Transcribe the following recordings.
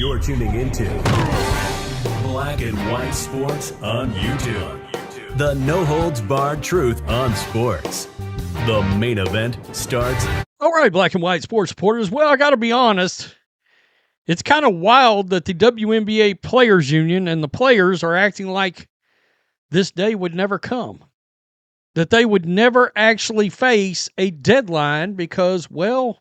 You're tuning into Black and White Sports on YouTube. The no-holds-barred truth on sports. The main event starts. All right, Black and White Sports supporters. Well, I got to be honest. It's kind of wild that the WNBA Players Union and the players are acting like this day would never come. That they would never actually face a deadline because, well,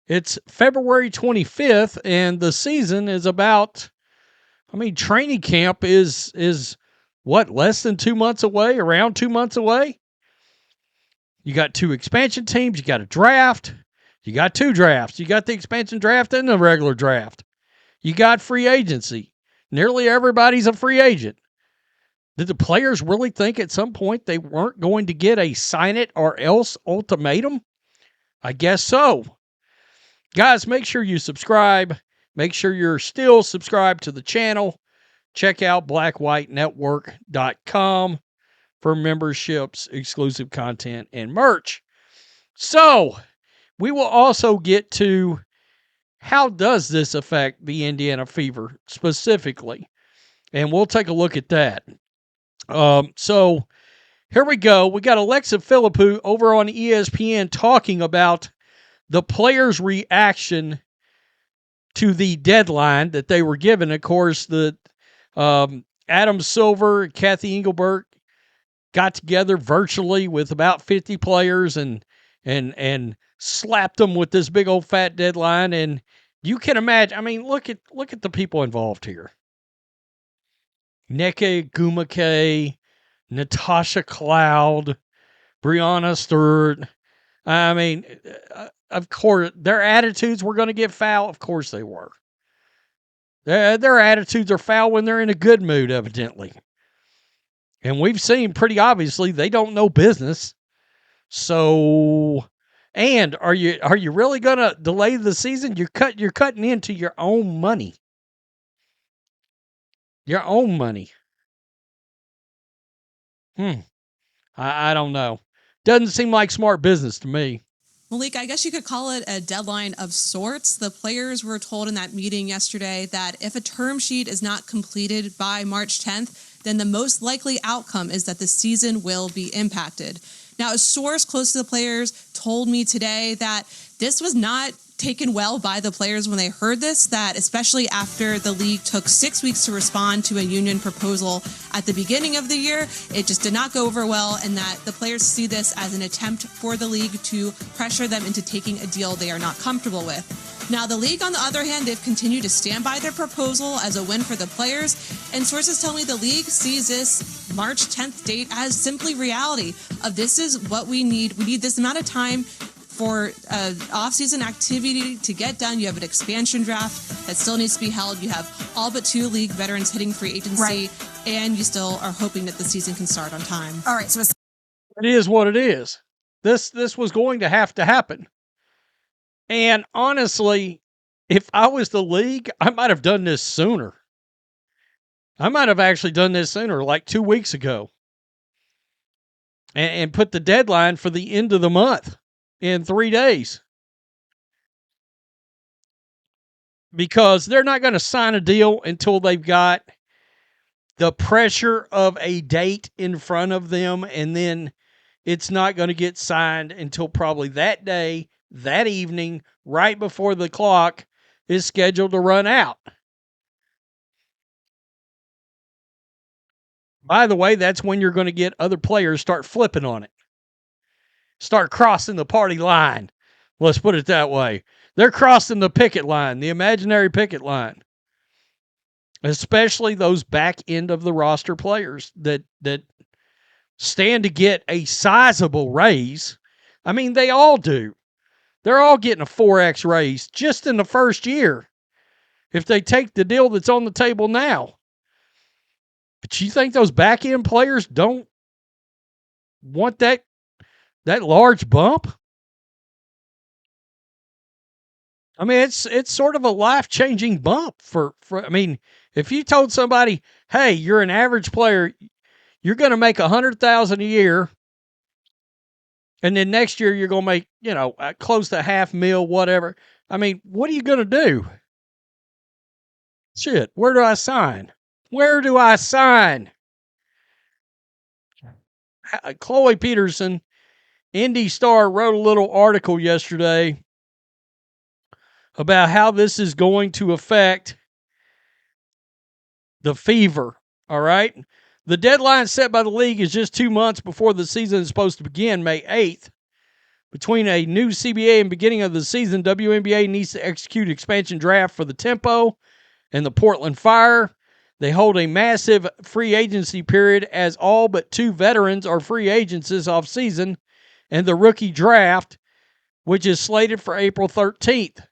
it's February 25th and the season is about, training camp is what, less than 2 months away, around 2 months away? You got 2 expansion teams, you got a draft, you got 2 drafts, you got the expansion draft and the regular draft. You got free agency. Nearly everybody's a free agent. Did the players really think at some point they weren't going to get a sign it or else ultimatum? I guess so. Guys, make sure you subscribe. Make sure you're still subscribed to the channel. Check out blackwhitenetwork.com for memberships, exclusive content, and merch. So, we will also get to how does this affect the Indiana Fever specifically? And we'll take a look at that. So, here we go. We got Alexa Philippou over on ESPN talking about the players' reaction to the deadline that they were given. Of course, the Adam Silver and Kathy Engelbert got together virtually with about 50 players and slapped them with this big old fat deadline. And you can imagine, look at the people involved here. Nneka Ogwumike, Natasha Cloud, Breonna Stewart. Of course, their attitudes were going to get foul. Of course they were. Their attitudes are foul when they're in a good mood, evidently. And we've seen pretty obviously they don't know business. So, and are you really going to delay the season? You're cutting into your own money. Your own money. I don't know. Doesn't seem like smart business to me. Malik, I guess you could call it a deadline of sorts. The players were told in that meeting yesterday that if a term sheet is not completed by March 10th, then the most likely outcome is that the season will be impacted. Now, a source close to the players told me today that this was not taken well by the players when they heard this, that especially after the league took 6 weeks to respond to a union proposal at the beginning of the year, it just did not go over well, and that the players see this as an attempt for the league to pressure them into taking a deal they are not comfortable with. Now, the league, on the other hand, they've continued to stand by their proposal as a win for the players, and sources tell me the league sees this March 10th date as simply reality of this is what we need. We need this amount of time for off-season activity to get done. You have an expansion draft that still needs to be held. You have all but 2 league veterans hitting free agency, right, and you still are hoping that the season can start on time. All right, so it is what it is. This was going to have to happen. And honestly, if I was the league, I might have done this sooner. I might have actually done this sooner, like 2 weeks ago, and put the deadline for the end of the month in 3 days. Because they're not going to sign a deal until they've got the pressure of a date in front of them, and then it's not going to get signed until probably that day, that evening, right before the clock is scheduled to run out. By the way, that's when you're going to get other players start flipping on it. Start crossing the party line. Let's put it that way. They're crossing the picket line, the imaginary picket line. Especially those back end of the roster players that stand to get a sizable raise. They all do. They're all getting a 4X raise just in the first year if they take the deal that's on the table now. But you think those back end players don't want that large bump? It's sort of a life-changing bump for if you told somebody, hey, you're an average player, you're going to make $100,000 a year, and then next year you're going to make, close to $500,000, whatever. What are you going to do? Shit, where do I sign? Where do I sign? Chloe Peterson, Indy Star, wrote a little article yesterday about how this is going to affect the Fever. All right. The deadline set by the league is just 2 months before the season is supposed to begin, May 8th. Between a new CBA and beginning of the season, WNBA needs to execute expansion draft for the Tempo and the Portland Fire. They hold a massive free agency period as all but 2 veterans are free agents this offseason, and the rookie draft, which is slated for April 13th.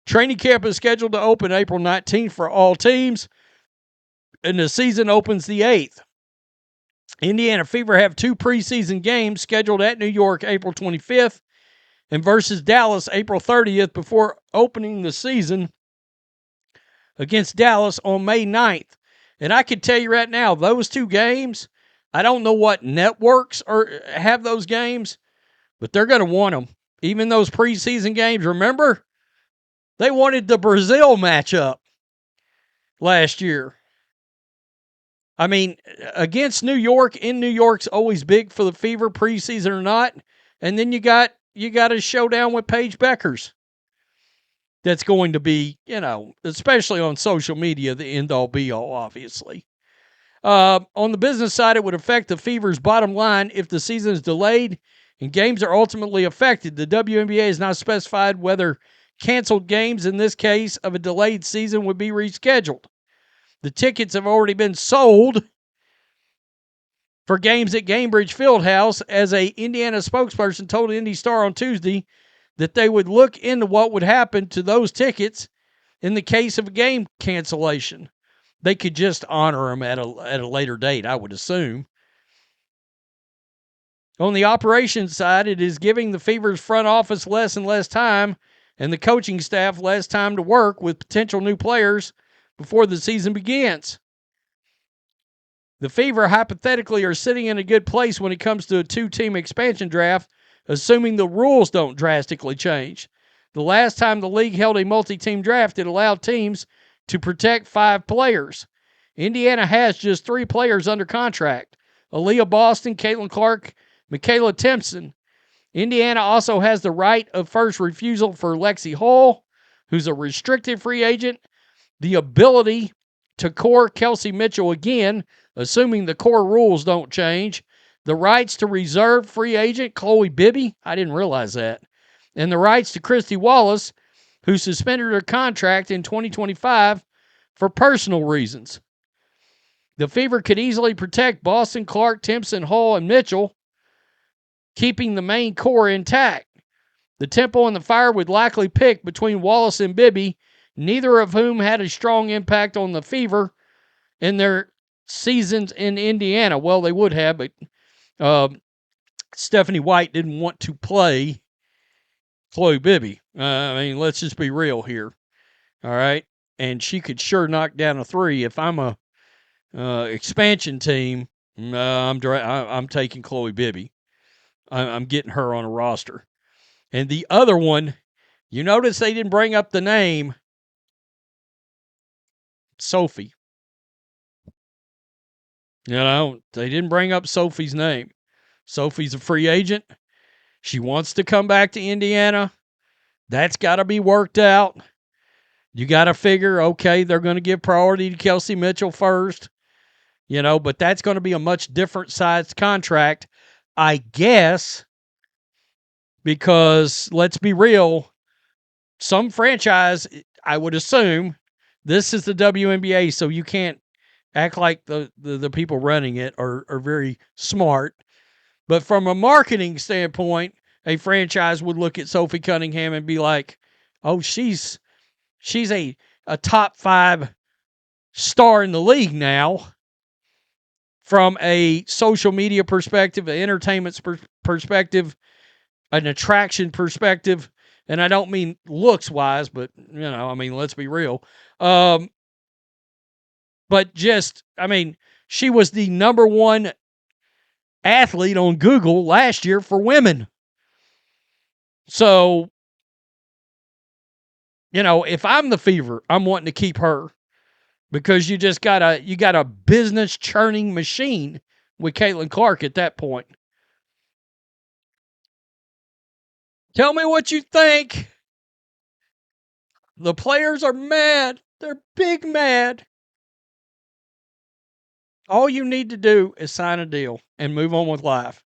Training camp is scheduled to open April 19th for all teams, and the season opens the 8th. Indiana Fever have 2 preseason games scheduled at New York April 25th and versus Dallas April 30th before opening the season against Dallas on May 9th. And I can tell you right now, those 2 games, I don't know what networks have those games, but they're going to want them. Even those preseason games, remember? They wanted the Brazil matchup last year. I mean, against New York, in New York's always big for the Fever, preseason or not. And then you got a showdown with Paige Beckers. That's going to be, especially on social media, the end-all be-all, obviously. On the business side, it would affect the Fever's bottom line if the season is delayed and games are ultimately affected. The WNBA has not specified whether canceled games in this case of a delayed season would be rescheduled. The tickets have already been sold for games at Gainbridge Fieldhouse, as a Indiana spokesperson told Indy Star on Tuesday that they would look into what would happen to those tickets in the case of a game cancellation. They could just honor them at a later date, I would assume. On the operations side, it is giving the Fever's front office less and less time and the coaching staff less time to work with potential new players before the season begins. The Fever hypothetically are sitting in a good place when it comes to a 2-team expansion draft, assuming the rules don't drastically change. The last time the league held a multi-team draft, it allowed teams to protect 5 players. Indiana has just 3 players under contract: Aaliyah Boston, Caitlin Clark, Michaela Timpson. Indiana also has the right of first refusal for Lexi Hull, who's a restricted free agent, the ability to core Kelsey Mitchell again, assuming the core rules don't change, the rights to reserve free agent Chloe Bibby, I didn't realize that, and the rights to Christy Wallace, who suspended her contract in 2025 for personal reasons. The Fever could easily protect Boston, Clark, Timpson, Hull, and Mitchell, keeping the main core intact. The Temple and the Fire would likely pick between Wallace and Bibby, neither of whom had a strong impact on the Fever in their seasons in Indiana. Well, they would have, but Stephanie White didn't want to play Chloe Bibby. Let's just be real here. All right? And she could sure knock down a 3. If I'm a expansion team, I'm taking Chloe Bibby. I'm getting her on a roster. And the other one, you notice they didn't bring up the name Sophie. They didn't bring up Sophie's name. Sophie's a free agent. She wants to come back to Indiana. That's got to be worked out. You got to figure, okay, they're going to give priority to Kelsey Mitchell first, but that's going to be a much different sized contract, I guess, because let's be real, some franchise, I would assume, this is the WNBA, so you can't act like the people running it are very smart. But from a marketing standpoint, a franchise would look at Sophie Cunningham and be like, oh, she's a top 5 star in the league now. From a social media perspective, an entertainment perspective, an attraction perspective, and I don't mean looks-wise, but, let's be real. But she was the number 1 athlete on Google last year for women. So, if I'm the Fever, I'm wanting to keep her. because you got a business churning machine with Caitlin Clark at that point. Tell me what you think. The players are mad. They're big mad. All you need to do is sign a deal and move on with life.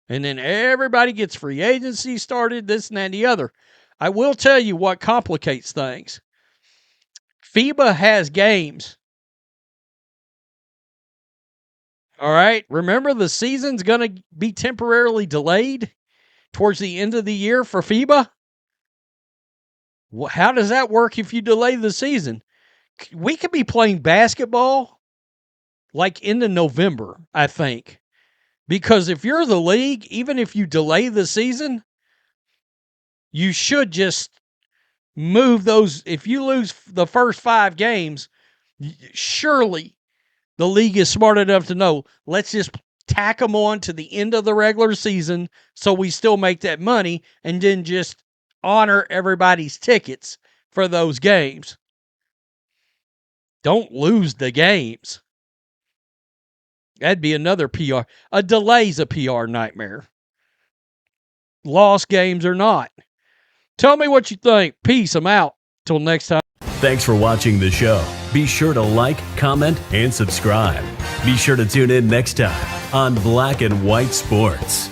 And then everybody gets free agency started, this and that and the other. I will tell you what complicates things. FIBA has games. All right. Remember, the season's going to be temporarily delayed towards the end of the year for FIBA. Well, how does that work if you delay the season? We could be playing basketball like into November, I think. Because if you're the league, even if you delay the season, you should just move those. If you lose the first 5 games, surely the league is smart enough to know, let's just tack them on to the end of the regular season so we still make that money, and then just honor everybody's tickets for those games. Don't lose the games. That'd be another PR. A delay's a PR nightmare. Lost games or not. Tell me what you think. Peace. I'm out. Till next time. Thanks for watching the show. Be sure to like, comment, and subscribe. Be sure to tune in next time on Black and White Sports.